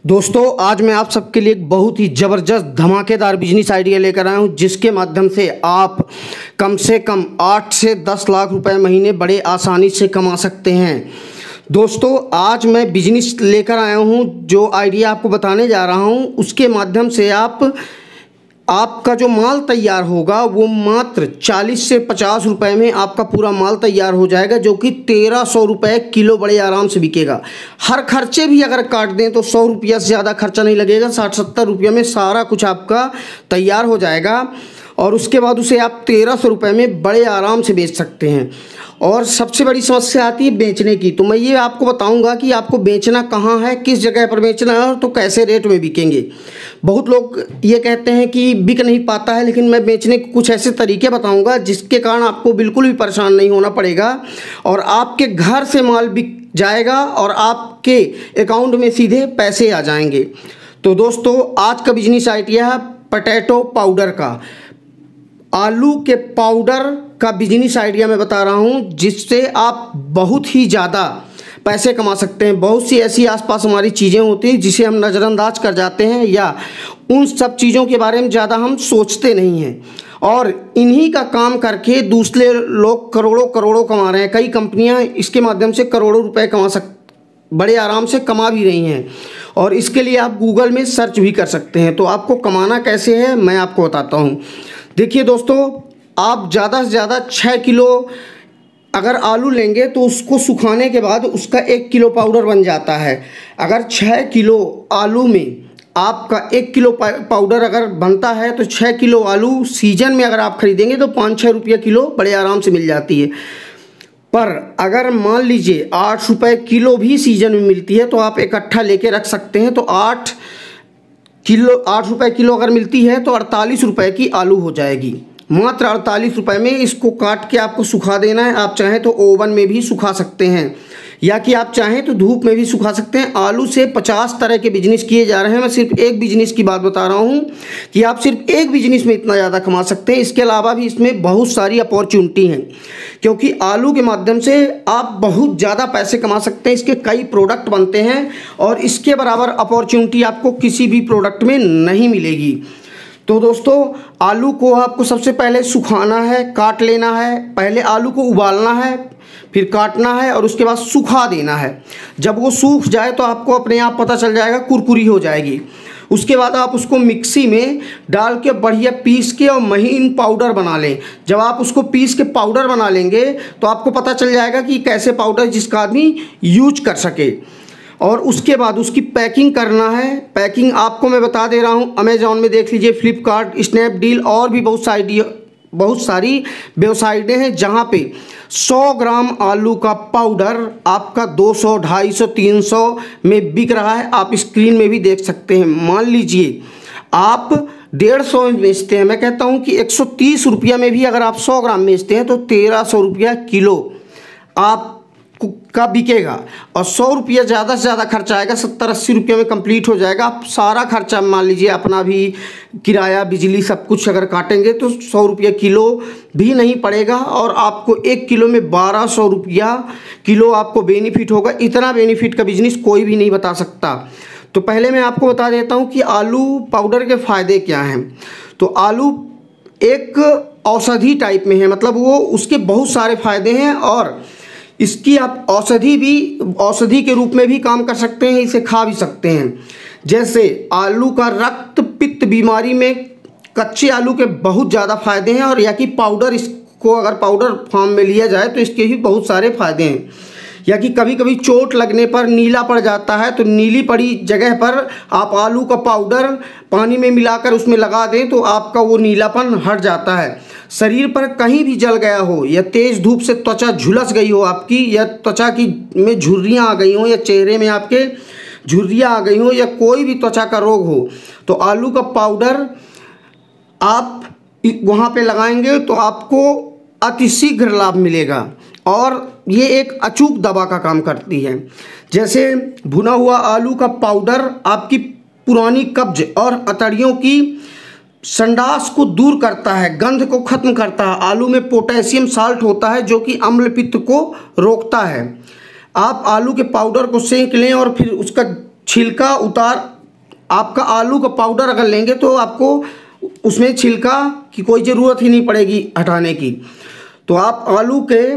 दोस्तों आज मैं आप सबके लिए एक बहुत ही ज़बरदस्त धमाकेदार बिजनेस आइडिया लेकर आया हूं, जिसके माध्यम से आप कम से कम 8 से 10 लाख रुपए महीने बड़े आसानी से कमा सकते हैं। दोस्तों आज मैं बिजनेस लेकर आया हूं, जो आइडिया आपको बताने जा रहा हूं उसके माध्यम से आपका जो माल तैयार होगा वो मात्र 40 से 50 रुपए में आपका पूरा माल तैयार हो जाएगा, जो कि 1300 रुपये किलो बड़े आराम से बिकेगा। हर खर्चे भी अगर काट दें तो 100 रुपया से ज़्यादा खर्चा नहीं लगेगा। 60-70 रुपये में सारा कुछ आपका तैयार हो जाएगा और उसके बाद उसे आप 1300 रुपये में बड़े आराम से बेच सकते हैं। और सबसे बड़ी समस्या आती है बेचने की, तो मैं ये आपको बताऊंगा कि आपको बेचना कहाँ है, किस जगह पर बेचना है और तो कैसे रेट में बिकेंगे। बहुत लोग ये कहते हैं कि बिक नहीं पाता है, लेकिन मैं बेचने के कुछ ऐसे तरीके बताऊंगा जिसके कारण आपको बिल्कुल भी परेशान नहीं होना पड़ेगा और आपके घर से माल बिक जाएगा और आपके अकाउंट में सीधे पैसे आ जाएंगे। तो दोस्तों आज का बिजनेस आइडिया है पोटैटो पाउडर का। आलू के पाउडर का बिजनेस आइडिया मैं बता रहा हूं, जिससे आप बहुत ही ज़्यादा पैसे कमा सकते हैं। बहुत सी ऐसी आसपास हमारी चीज़ें होती हैं जिसे हम नज़रअंदाज कर जाते हैं या उन सब चीज़ों के बारे में ज़्यादा हम सोचते नहीं हैं, और इन्हीं का काम करके दूसरे लोग करोड़ों करोड़ों कमा रहे हैं। कई कंपनियां इसके माध्यम से करोड़ों रुपए बड़े आराम से कमा भी रही हैं, और इसके लिए आप गूगल में सर्च भी कर सकते हैं। तो आपको कमाना कैसे है मैं आपको बताता हूँ। देखिए दोस्तों, आप ज़्यादा से ज़्यादा 6 किलो अगर आलू लेंगे तो उसको सुखाने के बाद उसका 1 किलो पाउडर बन जाता है। अगर 6 किलो आलू में आपका 1 किलो पाउडर अगर बनता है तो 6 किलो आलू सीजन में अगर आप खरीदेंगे तो 5-6 रुपये किलो बड़े आराम से मिल जाती है। पर अगर मान लीजिए 8 रुपये किलो भी सीजन में मिलती है तो आप इकट्ठा लेके रख सकते हैं। तो 8 रुपये किलो अगर मिलती है तो 48 रुपये की आलू हो जाएगी। मात्र 48 रुपये में इसको काट के आपको सुखा देना है। आप चाहें तो ओवन में भी सुखा सकते हैं या कि आप चाहें तो धूप में भी सुखा सकते हैं। आलू से 50 तरह के बिजनेस किए जा रहे हैं। मैं सिर्फ एक बिजनेस की बात बता रहा हूं कि आप सिर्फ एक बिजनेस में इतना ज़्यादा कमा सकते हैं। इसके अलावा भी इसमें बहुत सारी अपॉर्चुनिटी हैं, क्योंकि आलू के माध्यम से आप बहुत ज़्यादा पैसे कमा सकते हैं। इसके कई प्रोडक्ट बनते हैं और इसके बराबर अपॉर्चुनिटी आपको किसी भी प्रोडक्ट में नहीं मिलेगी। तो दोस्तों आलू को आपको सबसे पहले सुखाना है, काट लेना है। पहले आलू को उबालना है, फिर काटना है और उसके बाद सुखा देना है। जब वो सूख जाए तो आपको अपने आप पता चल जाएगा, कुरकुरी हो जाएगी। उसके बाद आप उसको मिक्सी में डाल के बढ़िया पीस के और महीन पाउडर बना लें। जब आप उसको पीस के पाउडर बना लेंगे तो आपको पता चल जाएगा कि कैसे पाउडर जिसका आदमी यूज कर सके। और उसके बाद उसकी पैकिंग करना है। पैकिंग आपको मैं बता दे रहा हूँ, अमेज़ॉन में देख लीजिए, फ्लिपकार्ट, स्नैपडील और भी बहुत सारी वेबसाइटें हैं जहाँ पे 100 ग्राम आलू का पाउडर आपका 200, 250, 300 में बिक रहा है। आप स्क्रीन में भी देख सकते हैं। मान लीजिए आप 150 में बेचते हैं, मैं कहता हूँ कि 130 रुपया में भी अगर आप 100 ग्राम बेचते हैं तो 1300 रुपया किलो आप का बिकेगा। और 100 रुपया ज़्यादा से ज़्यादा खर्चा आएगा, 70-80 रुपये में कंप्लीट हो जाएगा। आप सारा खर्चा मान लीजिए अपना भी, किराया, बिजली सब कुछ अगर काटेंगे तो 100 रुपये किलो भी नहीं पड़ेगा और आपको 1 किलो में 1200 रुपया किलो आपको बेनिफिट होगा। इतना बेनिफिट का बिजनेस कोई भी नहीं बता सकता। तो पहले मैं आपको बता देता हूँ कि आलू पाउडर के फ़ायदे क्या हैं। तो आलू एक औषधि टाइप में है, मतलब वो उसके बहुत सारे फ़ायदे हैं और इसकी आप औषधि के रूप में भी काम कर सकते हैं। इसे खा भी सकते हैं। जैसे आलू का रक्त पित्त बीमारी में कच्चे आलू के बहुत ज़्यादा फायदे हैं, और या कि पाउडर, इसको अगर पाउडर फॉर्म में लिया जाए तो इसके भी बहुत सारे फायदे हैं। या कि कभी कभी चोट लगने पर नीला पड़ जाता है तो नीली पड़ी जगह पर आप आलू का पाउडर पानी में मिलाकर उसमें लगा दें तो आपका वो नीलापन हट जाता है। शरीर पर कहीं भी जल गया हो या तेज़ धूप से त्वचा झुलस गई हो आपकी, या त्वचा में झुर्रियाँ आ गई हों, या चेहरे में आपके झुर्रियाँ आ गई हों, या कोई भी त्वचा का रोग हो, तो आलू का पाउडर आप वहाँ पे लगाएंगे तो आपको अतिशीघ्र लाभ मिलेगा और ये एक अचूक दवा का काम करती है। जैसे भुना हुआ आलू का पाउडर आपकी पुरानी कब्ज और अतड़ियों की संडास को दूर करता है, गंध को खत्म करता है। आलू में पोटेशियम साल्ट होता है जो कि अम्ल पित्त को रोकता है। आप आलू के पाउडर को सेंक लें और फिर उसका छिलका उतार, आपका आलू का पाउडर अगर लेंगे तो आपको उसमें छिलका की कोई ज़रूरत ही नहीं पड़ेगी हटाने की। तो आप आलू के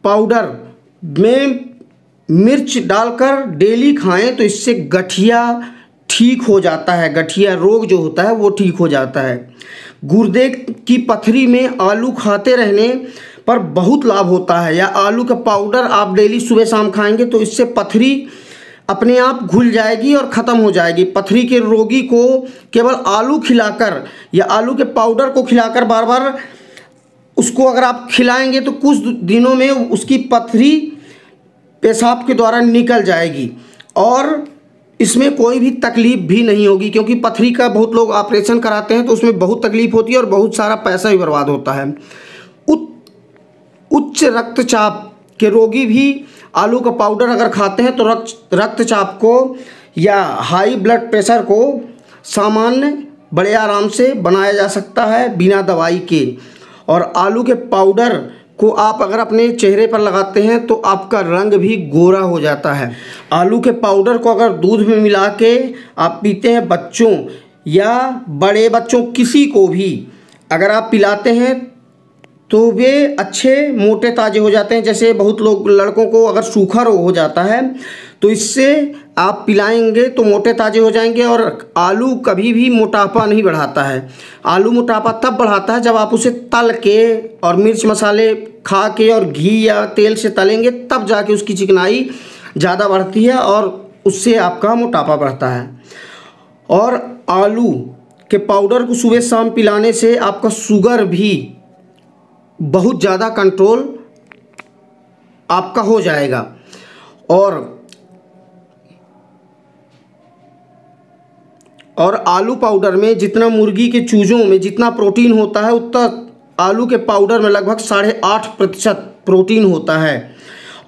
पाउडर में मिर्च डालकर डेली खाएं तो इससे गठिया ठीक हो जाता है, गठिया रोग जो होता है वो ठीक हो जाता है। गुर्दे की पथरी में आलू खाते रहने पर बहुत लाभ होता है, या आलू का पाउडर आप डेली सुबह शाम खाएंगे तो इससे पथरी अपने आप घुल जाएगी और ख़त्म हो जाएगी। पथरी के रोगी को केवल आलू खिलाकर या आलू के पाउडर को खिलाकर बार बार उसको अगर आप खिलाएंगे तो कुछ दिनों में उसकी पथरी पेशाब के द्वारा निकल जाएगी और इसमें कोई भी तकलीफ़ भी नहीं होगी, क्योंकि पथरी का बहुत लोग ऑपरेशन कराते हैं तो उसमें बहुत तकलीफ़ होती है और बहुत सारा पैसा भी बर्बाद होता है। उच्च रक्तचाप के रोगी भी आलू का पाउडर अगर खाते हैं तो रक्तचाप को या हाई ब्लड प्रेशर को सामान्य बड़े आराम से बनाया जा सकता है बिना दवाई के। और आलू के पाउडर को आप अगर अपने चेहरे पर लगाते हैं तो आपका रंग भी गोरा हो जाता है। आलू के पाउडर को अगर दूध में मिला के आप पीते हैं, बच्चों या बड़े बच्चों किसी को भी अगर आप पिलाते हैं तो वे अच्छे मोटे ताजे हो जाते हैं। जैसे बहुत लोग लड़कों को अगर सूखा रोग हो जाता है तो इससे आप पिलाएंगे तो मोटे ताजे हो जाएंगे। और आलू कभी भी मोटापा नहीं बढ़ाता है। आलू मोटापा तब बढ़ाता है जब आप उसे तल के और मिर्च मसाले खा के और घी या तेल से तलेंगे, तब जाके उसकी चिकनाई ज़्यादा बढ़ती है और उससे आपका मोटापा बढ़ता है। और आलू के पाउडर को सुबह शाम पिलाने से आपका शुगर भी बहुत ज़्यादा कंट्रोल आपका हो जाएगा। और आलू पाउडर में जितना मुर्गी के चूजों में जितना प्रोटीन होता है उतना आलू के पाउडर में लगभग 8.5% प्रोटीन होता है।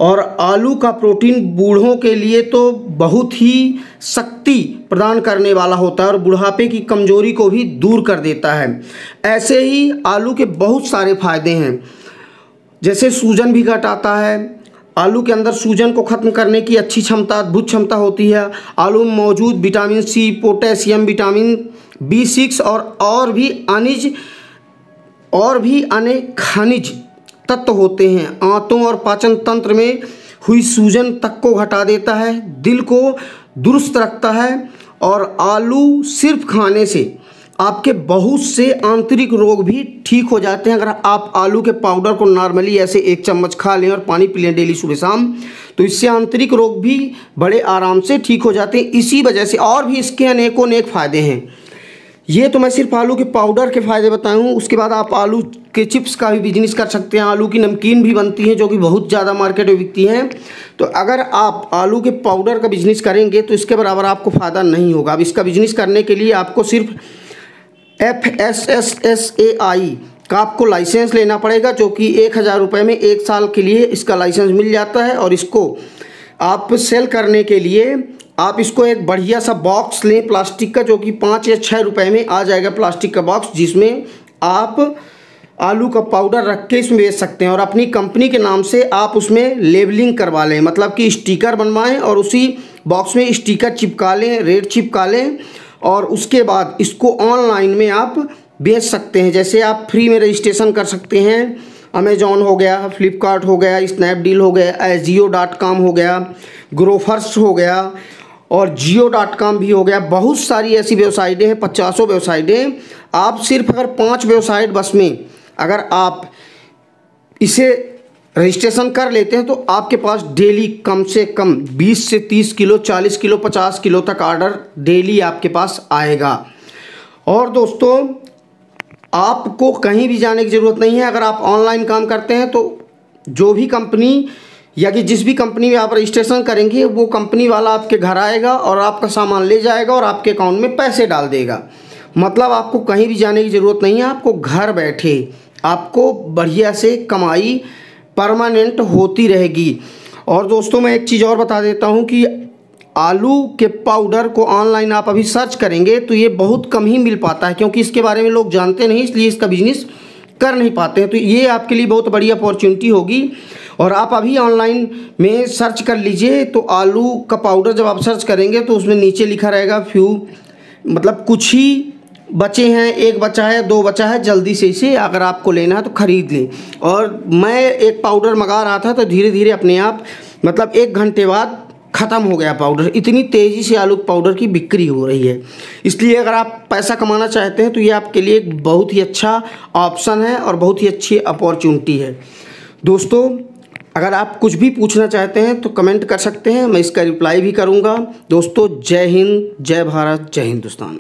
और आलू का प्रोटीन बूढ़ों के लिए तो बहुत ही शक्ति प्रदान करने वाला होता है और बुढ़ापे की कमजोरी को भी दूर कर देता है। ऐसे ही आलू के बहुत सारे फायदे हैं, जैसे सूजन भी घटाता है। आलू के अंदर सूजन को ख़त्म करने की अच्छी क्षमता, अद्भुत क्षमता होती है। आलू में मौजूद vitamin C, potassium, vitamin B6 और भी अनेक खनिज तत्व होते हैं। आंतों और पाचन तंत्र में हुई सूजन तक को घटा देता है, दिल को दुरुस्त रखता है। और आलू सिर्फ खाने से आपके बहुत से आंतरिक रोग भी ठीक हो जाते हैं। अगर आप आलू के पाउडर को नॉर्मली ऐसे 1 चम्मच खा लें और पानी पी लें डेली सुबह शाम, तो इससे आंतरिक रोग भी बड़े आराम से ठीक हो जाते हैं। इसी वजह से और भी इसके अनेकों फ़ायदे हैं। ये तो मैं सिर्फ आलू के पाउडर के फ़ायदे बताया हूँ। उसके बाद आप आलू के चिप्स का भी बिजनेस कर सकते हैं। आलू की नमकीन भी बनती है जो कि बहुत ज़्यादा मार्केट में बिकती हैं। तो अगर आप आलू के पाउडर का बिजनेस करेंगे तो इसके बराबर आपको फ़ायदा नहीं होगा। अब इसका बिजनेस करने के लिए आपको सिर्फ FSSAI का आपको लाइसेंस लेना पड़ेगा, जो कि 1000 रुपये में 1 साल के लिए इसका लाइसेंस मिल जाता है। और इसको आप सेल करने के लिए आप इसको एक बढ़िया सा बॉक्स लें प्लास्टिक का, जो कि 5 या 6 रुपये में आ जाएगा प्लास्टिक का बॉक्स, जिसमें आप आलू का पाउडर रख के इसमें बेच सकते हैं। और अपनी कंपनी के नाम से आप उसमें लेबलिंग करवा लें, मतलब कि स्टिकर बनवाएं और उसी बॉक्स में स्टिकर चिपका लें, रेट चिपका लें। और उसके बाद इसको ऑनलाइन में आप बेच सकते हैं। जैसे आप फ्री में रजिस्ट्रेशन कर सकते हैं। अमेजॉन हो गया, फ्लिपकार्ट हो गया, स्नैपडील हो गया, Ajio.com हो गया, ग्रोफर्स हो गया और Jio.com भी हो गया। बहुत सारी ऐसी वेबसाइटें हैं, 50 वेबसाइटें। आप सिर्फ अगर 5 वेबसाइट बस में अगर आप इसे रजिस्ट्रेशन कर लेते हैं तो आपके पास डेली कम से कम 20 से 30 किलो, 40 किलो, 50 किलो तक ऑर्डर डेली आपके पास आएगा। और दोस्तों, आपको कहीं भी जाने की ज़रूरत नहीं है। अगर आप ऑनलाइन काम करते हैं तो जो भी कंपनी या कि जिस भी कंपनी में आप रजिस्ट्रेशन करेंगे वो कंपनी वाला आपके घर आएगा और आपका सामान ले जाएगा और आपके अकाउंट में पैसे डाल देगा। मतलब आपको कहीं भी जाने की ज़रूरत नहीं है। आपको घर बैठे आपको बढ़िया से कमाई परमानेंट होती रहेगी। और दोस्तों, मैं एक चीज़ और बता देता हूँ कि आलू के पाउडर को ऑनलाइन आप अभी सर्च करेंगे तो ये बहुत कम ही मिल पाता है, क्योंकि इसके बारे में लोग जानते नहीं, इसलिए इसका बिजनेस कर नहीं पाते हैं। तो ये आपके लिए बहुत बड़ी अपॉर्चुनिटी होगी। और आप अभी ऑनलाइन में सर्च कर लीजिए, तो आलू का पाउडर जब आप सर्च करेंगे तो उसमें नीचे लिखा रहेगा फ्यू, मतलब कुछ ही बचे हैं, एक बचा है, 2 बचा है, जल्दी से इसे अगर आपको लेना है तो ख़रीद लें। और मैं एक पाउडर मंगा रहा था तो धीरे धीरे अपने आप मतलब 1 घंटे बाद ख़त्म हो गया पाउडर। इतनी तेज़ी से आलू पाउडर की बिक्री हो रही है। इसलिए अगर आप पैसा कमाना चाहते हैं तो ये आपके लिए एक बहुत ही अच्छा ऑप्शन है और बहुत ही अच्छी अपॉर्चुनिटी है। दोस्तों, अगर आप कुछ भी पूछना चाहते हैं तो कमेंट कर सकते हैं, मैं इसका रिप्लाई भी करूँगा। दोस्तों, जय हिंद, जय भारत, जय हिंदुस्तान।